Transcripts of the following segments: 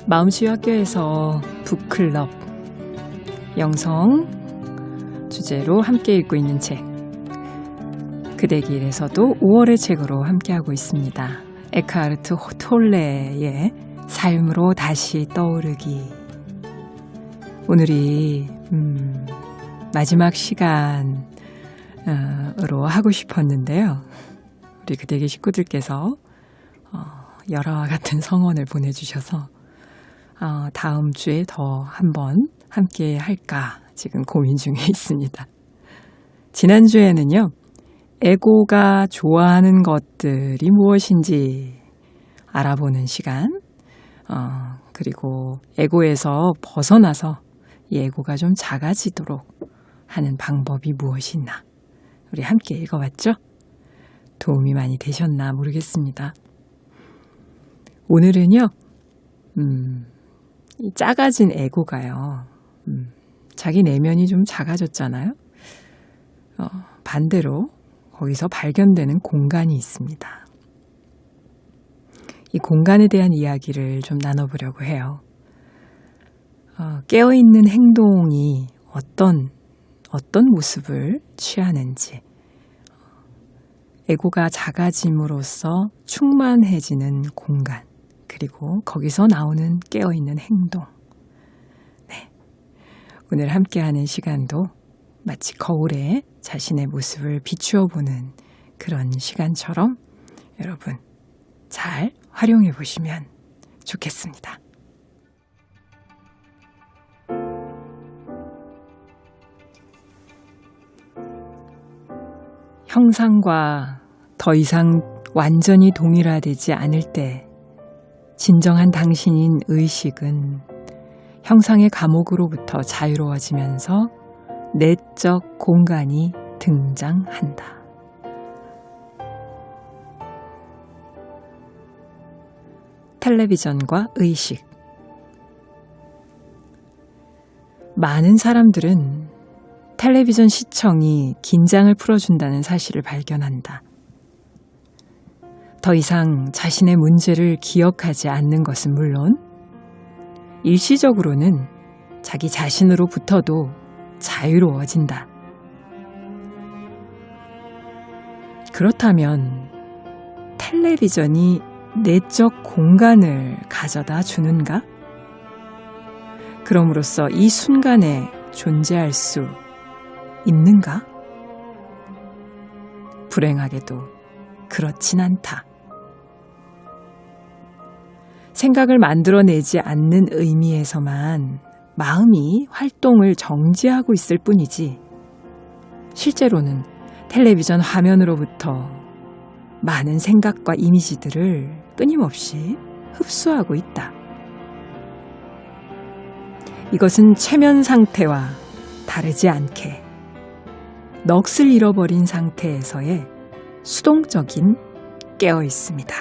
마음치유학교에서 북클럽 영성 주제로 함께 읽고 있는 책 그대 길에서도 5월의 책으로 함께하고 있습니다. 에크하르트 톨레의 삶으로 다시 떠오르기. 오늘이 마지막 시간으로 하고 싶었는데요. 우리 그대의 식구들께서 열화와 같은 성원을 보내주셔서 다음 주에 더 한번 함께 할까 지금 고민 중에 있습니다. 지난주에는요. 에고가 좋아하는 것들이 무엇인지 알아보는 시간, 그리고 에고에서 벗어나서 이 에고가 좀 작아지도록 하는 방법이 무엇이 있나 우리 함께 읽어봤죠? 도움이 많이 되셨나 모르겠습니다. 오늘은요. 이 작아진 에고가요. 자기 내면이 좀 작아졌잖아요. 반대로 거기서 발견되는 공간이 있습니다. 이 공간에 대한 이야기를 좀 나눠보려고 해요. 깨어있는 행동이 어떤 모습을 취하는지, 에고가 작아짐으로써 충만해지는 공간, 그리고 거기서 나오는 깨어있는 행동. 네. 오늘 함께하는 시간도 마치 거울에 자신의 모습을 비추어 보는 그런 시간처럼 여러분 잘 활용해 보시면 좋겠습니다. 형상과 더 이상 완전히 동일화되지 않을 때 진정한 당신인 의식은 형상의 감옥으로부터 자유로워지면서 내적 공간이 등장한다. 텔레비전과 의식. 많은 사람들은 텔레비전 시청이 긴장을 풀어준다는 사실을 발견한다. 더 이상 자신의 문제를 기억하지 않는 것은 물론 일시적으로는 자기 자신으로부터도 자유로워진다. 그렇다면 텔레비전이 내적 공간을 가져다 주는가? 그럼으로써 이 순간에 존재할 수 있는가? 불행하게도 그렇진 않다. 생각을 만들어내지 않는 의미에서만 마음이 활동을 정지하고 있을 뿐이지 실제로는 텔레비전 화면으로부터 많은 생각과 이미지들을 끊임없이 흡수하고 있다. 이것은 최면 상태와 다르지 않게 넋을 잃어버린 상태에서의 수동적인 깨어 있습니다.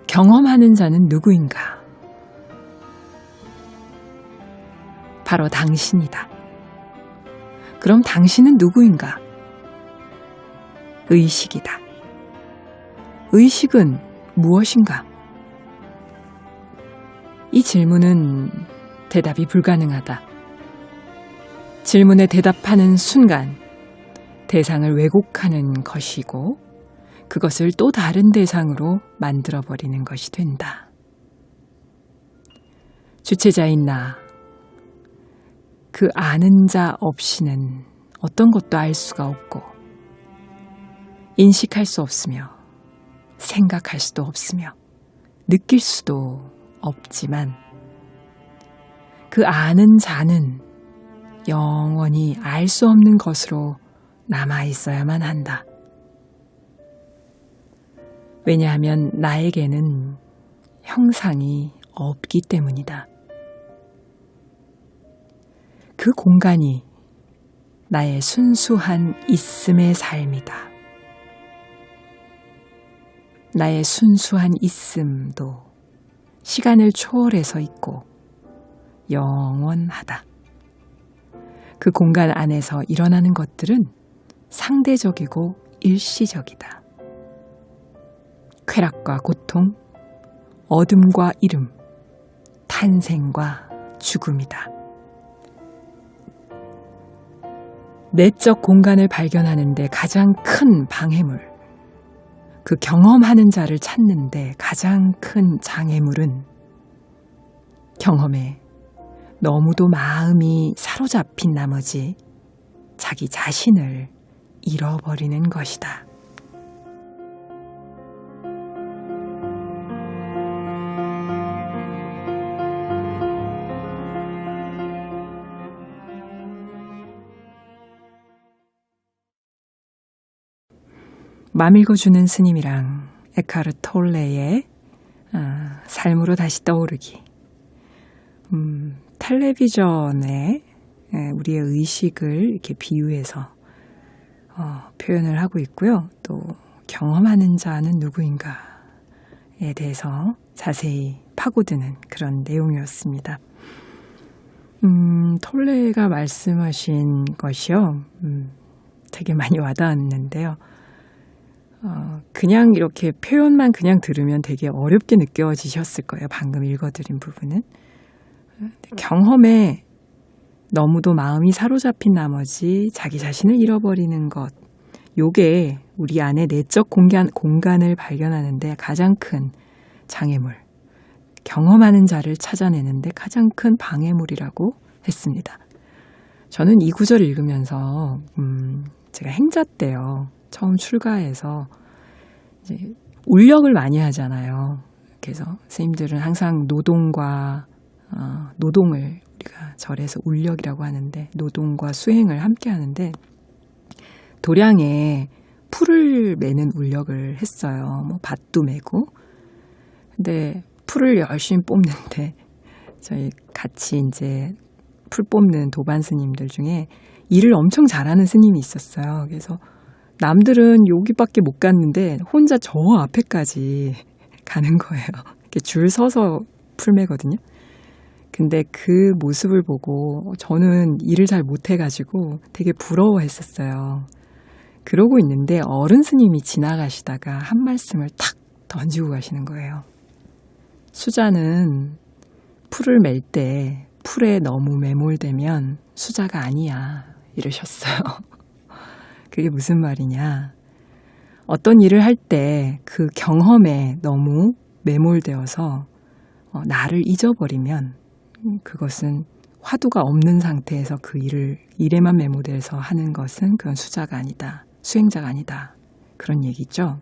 경험하는 자는 누구인가? 바로 당신이다. 그럼 당신은 누구인가? 의식이다. 의식은 무엇인가? 이 질문은 대답이 불가능하다. 질문에 대답하는 순간 대상을 왜곡하는 것이고 그것을 또 다른 대상으로 만들어버리는 것이 된다. 주체자인 나, 그 아는 자 없이는 어떤 것도 알 수가 없고 인식할 수 없으며 생각할 수도 없으며 느낄 수도 없지만 그 아는 자는 영원히 알 수 없는 것으로 남아 있어야만 한다. 왜냐하면 나에게는 형상이 없기 때문이다. 그 공간이 나의 순수한 있음의 삶이다. 나의 순수한 있음도 시간을 초월해서 있고 영원하다. 그 공간 안에서 일어나는 것들은 상대적이고 일시적이다. 쾌락과 고통, 어둠과 이름, 탄생과 죽음이다. 내적 공간을 발견하는데 가장 큰 방해물, 그 경험하는 자를 찾는데 가장 큰 장애물은 경험에 너무도 마음이 사로잡힌 나머지 자기 자신을 잃어버리는 것이다. 맘 읽어주는 스님이랑 에카르트 톨레의 삶으로 다시 떠오르기. 텔레비전에 우리의 의식을 이렇게 비유해서 표현을 하고 있고요. 또 경험하는 자는 누구인가에 대해서 자세히 파고드는 그런 내용이었습니다. 톨레가 말씀하신 것이요. 되게 많이 와닿았는데요. 그냥 이렇게 표현만 그냥 들으면 되게 어렵게 느껴지셨을 거예요. 방금 읽어드린 부분은. 경험에 너무도 마음이 사로잡힌 나머지 자기 자신을 잃어버리는 것. 요게 우리 안에 내적 공간을 발견하는데 가장 큰 장애물. 경험하는 자를 찾아내는데 가장 큰 방해물이라고 했습니다. 저는 이 구절을 읽으면서 제가 행자 때요. 처음 출가해서 이제 울력을 많이 하잖아요. 그래서 선생님들은 항상 노동과 노동을 우리가 절에서 울력이라고 하는데 노동과 수행을 함께 하는데 도량에 풀을 매는 울력을 했어요. 뭐 밭도 매고. 근데 풀을 열심히 뽑는데 저희 같이 이제 풀 뽑는 도반 스님들 중에 일을 엄청 잘하는 스님이 있었어요. 그래서 남들은 여기밖에 못 갔는데 혼자 저 앞에까지 가는 거예요. 이렇게 줄 서서 풀매거든요. 근데 그 모습을 보고 저는 일을 잘 못해가지고 되게 부러워했었어요. 그러고 있는데 어른 스님이 지나가시다가 한 말씀을 탁 던지고 가시는 거예요. 수자는 풀을 맬 때 풀에 너무 매몰되면 수자가 아니야 이러셨어요. 그게 무슨 말이냐. 어떤 일을 할 때 그 경험에 너무 매몰되어서 나를 잊어버리면 그것은 화두가 없는 상태에서 그 일에만 매몰돼서 하는 것은 그건 수자가 아니다. 수행자가 아니다. 그런 얘기죠.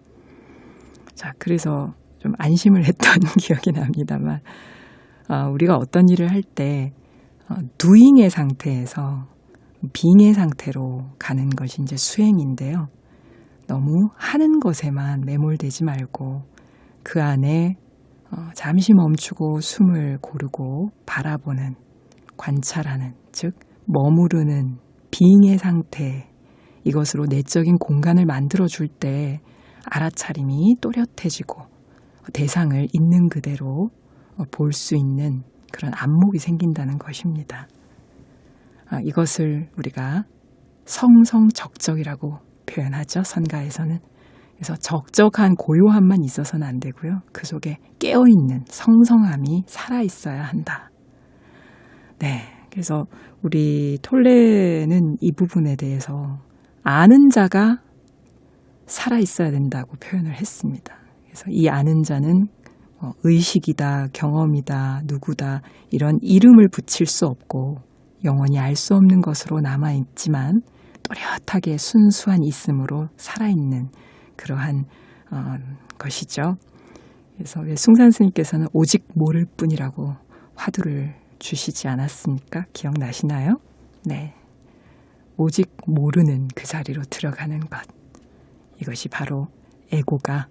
자, 그래서 좀 안심을 했던 기억이 납니다만 우리가 어떤 일을 할 때 doing의 상태에서 being의 상태로 가는 것이 이제 수행인데요. 너무 하는 것에만 매몰되지 말고 그 안에 잠시 멈추고 숨을 고르고 바라보는, 관찰하는, 즉 머무르는 being의 상태, 이것으로 내적인 공간을 만들어줄 때 알아차림이 또렷해지고 대상을 있는 그대로 볼 수 있는 그런 안목이 생긴다는 것입니다. 이것을 우리가 성성적적이라고 표현하죠. 선가에서는. 그래서 적적한 고요함만 있어서는 안 되고요. 그 속에 깨어있는 성성함이 살아있어야 한다. 네, 그래서 우리 톨레는 이 부분에 대해서 아는 자가 살아있어야 된다고 표현을 했습니다. 그래서 이 아는 자는 의식이다, 경험이다, 누구다 이런 이름을 붙일 수 없고 영원히 알 수 없는 것으로 남아있지만 또렷하게 순수한 있음으로 살아있는 그러한 것이죠. 그래서 숭산 스님께서는 오직 모를 뿐이라고 화두를 주시지 않았습니까? 기억나시나요? 네, 오직 모르는 그 자리로 들어가는 것. 이것이 바로 에고가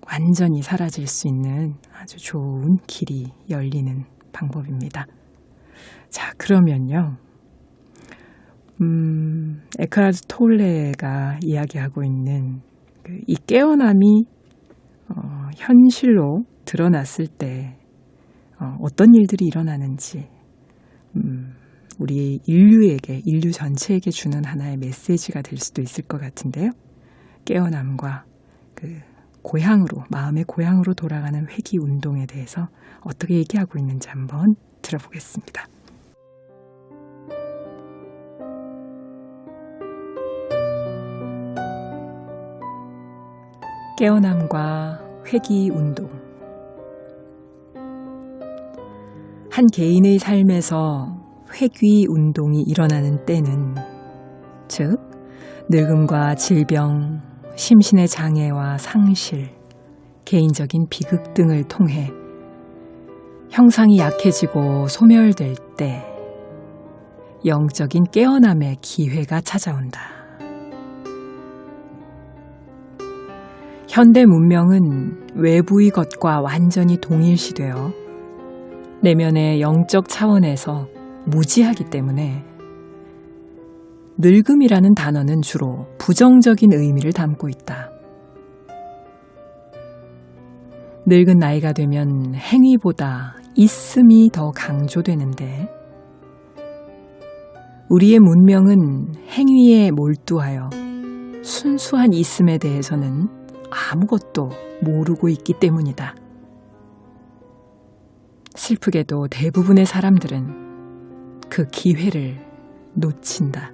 완전히 사라질 수 있는 아주 좋은 길이 열리는 방법입니다. 자, 그러면요. 에카르트 톨레가 이야기하고 있는 이 깨어남이 현실로 드러났을 때 어떤 일들이 일어나는지 우리 인류에게, 인류 전체에게 주는 하나의 메시지가 될 수도 있을 것 같은데요. 깨어남과 그 고향으로, 마음의 고향으로 돌아가는 회귀 운동에 대해서 어떻게 얘기하고 있는지 한번 들어보겠습니다. 깨어남과 회귀 운동. 한 개인의 삶에서 회귀 운동이 일어나는 때는, 즉 늙음과 질병, 심신의 장애와 상실, 개인적인 비극 등을 통해 형상이 약해지고 소멸될 때 영적인 깨어남의 기회가 찾아온다. 현대 문명은 외부의 것과 완전히 동일시되어 내면의 영적 차원에서 무지하기 때문에 늙음이라는 단어는 주로 부정적인 의미를 담고 있다. 늙은 나이가 되면 행위보다 있음이 더 강조되는데, 우리의 문명은 행위에 몰두하여 순수한 있음에 대해서는 아무것도 모르고 있기 때문이다. 슬프게도 대부분의 사람들은 그 기회를 놓친다.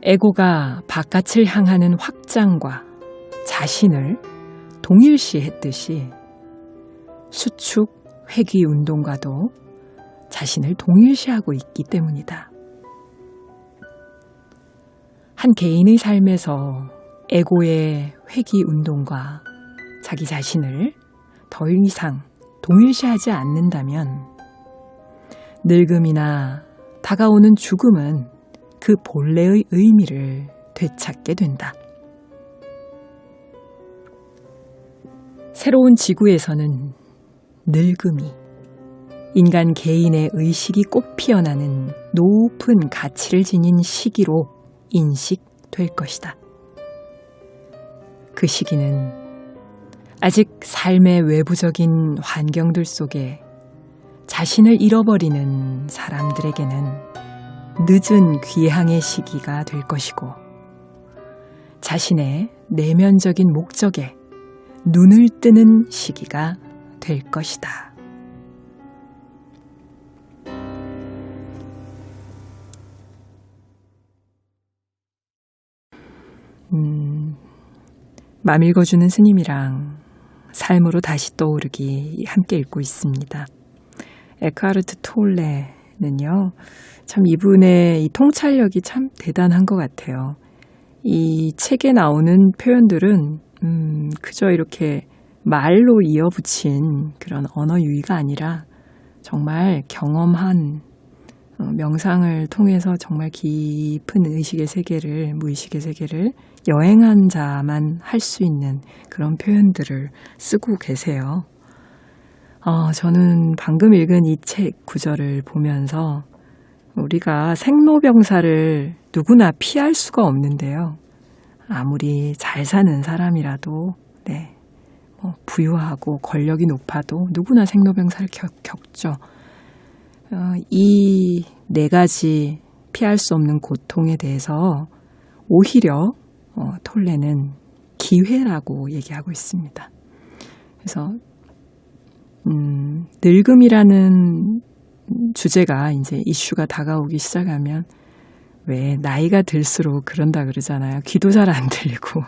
에고가 바깥을 향하는 확장과 자신을 동일시했듯이 수축 회귀 운동과도 자신을 동일시하고 있기 때문이다. 한 개인의 삶에서 에고의 회귀 운동과 자기 자신을 더 이상 동일시하지 않는다면 늙음이나 다가오는 죽음은 그 본래의 의미를 되찾게 된다. 새로운 지구에서는 늙음이 인간 개인의 의식이 꽃 피어나는 높은 가치를 지닌 시기로 인식될 것이다. 그 시기는 아직 삶의 외부적인 환경들 속에 자신을 잃어버리는 사람들에게는 늦은 귀향의 시기가 될 것이고, 자신의 내면적인 목적에 눈을 뜨는 시기가 될 것이다. 맘 읽어주는 스님이랑 삶으로 다시 떠오르기 함께 읽고 있습니다. 에크하르트 톨레는요, 참 이분의 이 통찰력이 참 대단한 것 같아요. 이 책에 나오는 표현들은 그저 이렇게 말로 이어붙인 그런 언어 유희가 아니라 정말 경험한 명상을 통해서 정말 깊은 의식의 세계를, 무의식의 세계를 여행한 자만 할 수 있는 그런 표현들을 쓰고 계세요. 저는 방금 읽은 이 책 구절을 보면서 우리가 생로병사를 누구나 피할 수가 없는데요. 아무리 잘 사는 사람이라도, 부유하고 권력이 높아도 누구나 생로병사를 겪죠. 이 네 가지 피할 수 없는 고통에 대해서 오히려 톨레는 기회라고 얘기하고 있습니다. 그래서 늙음이라는 주제가 이제 이슈가 다가오기 시작하면 왜 나이가 들수록 그런다 그러잖아요. 귀도 잘 안 들리고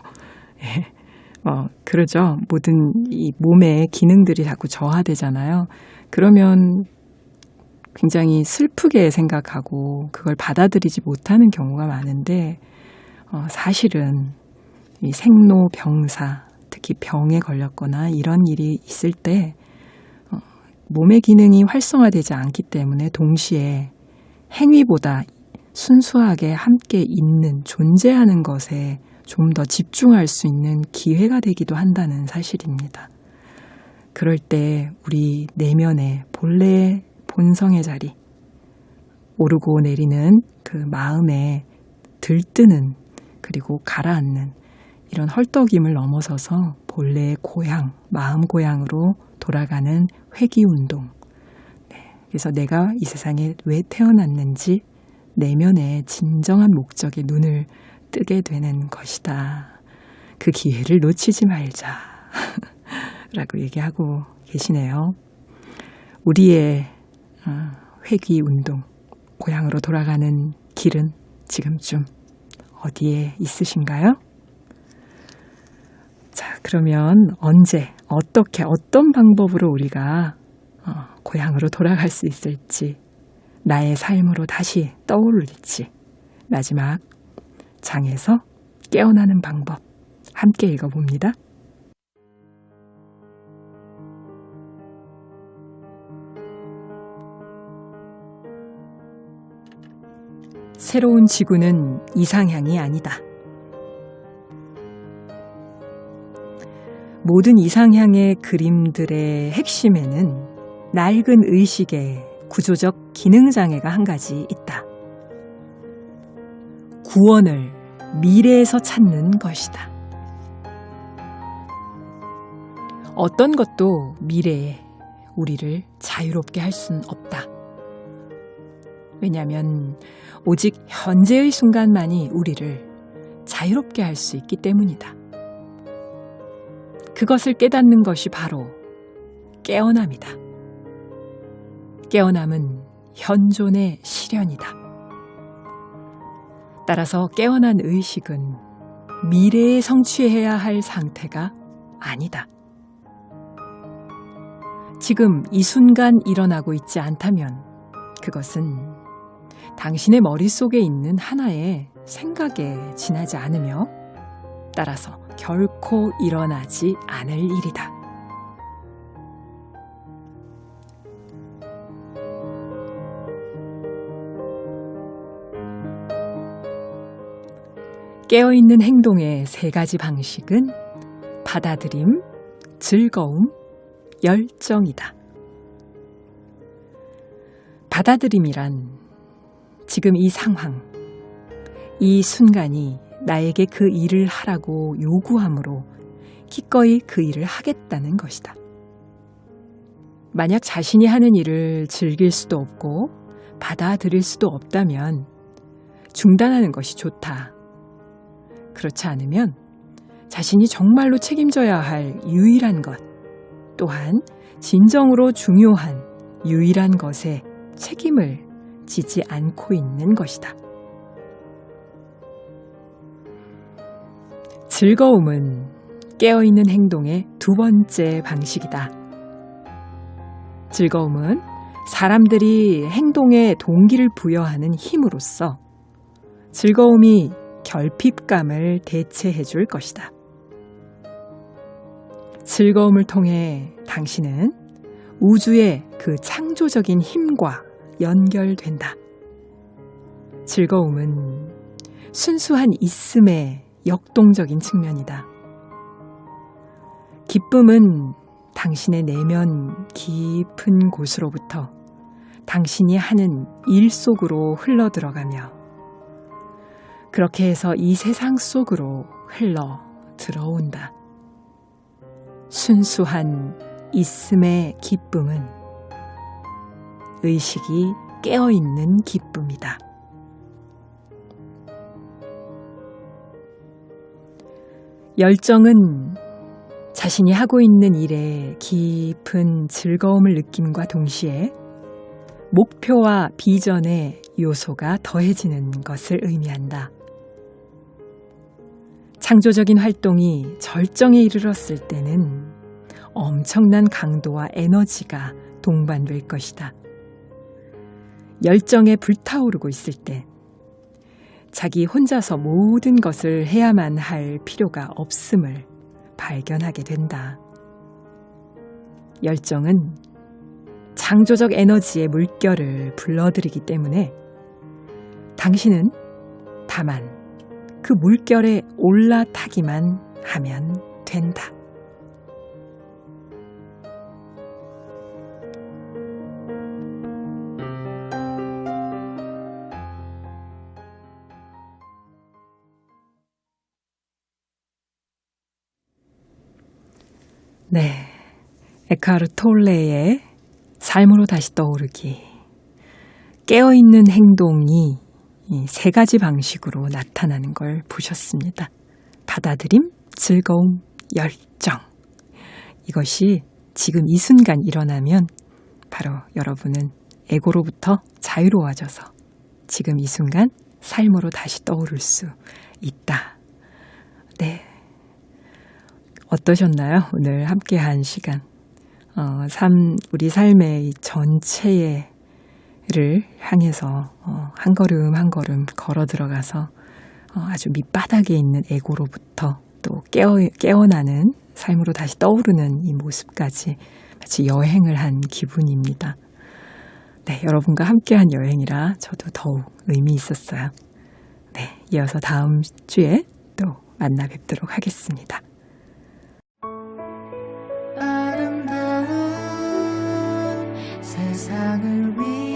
그러죠. 모든 이 몸의 기능들이 자꾸 저하되잖아요. 그러면 굉장히 슬프게 생각하고 그걸 받아들이지 못하는 경우가 많은데, 사실은 이 생로병사, 특히 병에 걸렸거나 이런 일이 있을 때 몸의 기능이 활성화되지 않기 때문에 동시에 행위보다 순수하게 함께 있는, 존재하는 것에 좀 더 집중할 수 있는 기회가 되기도 한다는 사실입니다. 그럴 때 우리 내면의 본래의 본성의 자리, 오르고 내리는 그 마음에 들뜨는, 그리고 가라앉는 이런 헐떡임을 넘어서서 본래의 고향, 마음 고향으로 돌아가는 회귀운동, 그래서 내가 이 세상에 왜 태어났는지 내면의 진정한 목적에 눈을 뜨게 되는 것이다. 그 기회를 놓치지 말자. 라고 얘기하고 계시네요. 우리의 회귀 운동, 고향으로 돌아가는 길은 지금쯤 어디에 있으신가요? 자, 그러면 언제, 어떻게, 어떤 방법으로 우리가 고향으로 돌아갈 수 있을지, 나의 삶으로 다시 떠오를지, 마지막 장에서 깨어나는 방법 함께 읽어봅니다. 새로운 지구는 이상향이 아니다. 모든 이상향의 그림들의 핵심에는 낡은 의식의 구조적 기능장애가 한 가지 있다. 구원을 미래에서 찾는 것이다. 어떤 것도 미래에 우리를 자유롭게 할 수는 없다. 왜냐하면 오직 현재의 순간만이 우리를 자유롭게 할 수 있기 때문이다. 그것을 깨닫는 것이 바로 깨어남이다. 깨어남은 현존의 실현이다. 따라서 깨어난 의식은 미래에 성취해야 할 상태가 아니다. 지금 이 순간 일어나고 있지 않다면 그것은 당신의 머릿속에 있는 하나의 생각에 지나지 않으며 따라서 결코 일어나지 않을 일이다. 깨어있는 행동의 세 가지 방식은 받아들임, 즐거움, 열정이다. 받아들임이란 지금 이 상황, 이 순간이 나에게 그 일을 하라고 요구하므로 기꺼이 그 일을 하겠다는 것이다. 만약 자신이 하는 일을 즐길 수도 없고 받아들일 수도 없다면 중단하는 것이 좋다. 그렇지 않으면 자신이 정말로 책임져야 할 유일한 것, 또한 진정으로 중요한 유일한 것에 책임을 지지 않고 있는 것이다. 즐거움은 깨어있는 행동의 두 번째 방식이다. 즐거움은 사람들이 행동에 동기를 부여하는 힘으로써 즐거움이 결핍감을 대체해 줄 것이다. 즐거움을 통해 당신은 우주의 그 창조적인 힘과 연결된다. 즐거움은 순수한 있음의 역동적인 측면이다. 기쁨은 당신의 내면 깊은 곳으로부터 당신이 하는 일 속으로 흘러 들어가며 그렇게 해서 이 세상 속으로 흘러 들어온다. 순수한 있음의 기쁨은 의식이 깨어있는 기쁨이다. 열정은 자신이 하고 있는 일에 깊은 즐거움을 느낌과 동시에 목표와 비전의 요소가 더해지는 것을 의미한다. 창조적인 활동이 절정에 이르렀을 때는 엄청난 강도와 에너지가 동반될 것이다. 열정에 불타오르고 있을 때 자기 혼자서 모든 것을 해야만 할 필요가 없음을 발견하게 된다. 열정은 창조적 에너지의 물결을 불러들이기 때문에 당신은 다만 그 물결에 올라타기만 하면 된다. 네, 에카르트 톨레의 삶으로 다시 떠오르기. 깨어있는 행동이 이 세 가지 방식으로 나타나는 걸 보셨습니다. 받아들임, 즐거움, 열정. 이것이 지금 이 순간 일어나면 바로 여러분은 에고로부터 자유로워져서 지금 이 순간 삶으로 다시 떠오를 수 있다. 네. 어떠셨나요? 오늘 함께한 시간. 우리 삶의 이 전체를 향해서 한 걸음 한 걸음 걸어 들어가서 아주 밑바닥에 있는 에고로부터 또 깨어나는 삶으로 다시 떠오르는 이 모습까지 마치 여행을 한 기분입니다. 네, 여러분과 함께한 여행이라 저도 더욱 의미 있었어요. 네, 이어서 다음 주에 또 만나 뵙도록 하겠습니다. 아름다운 세상을 위해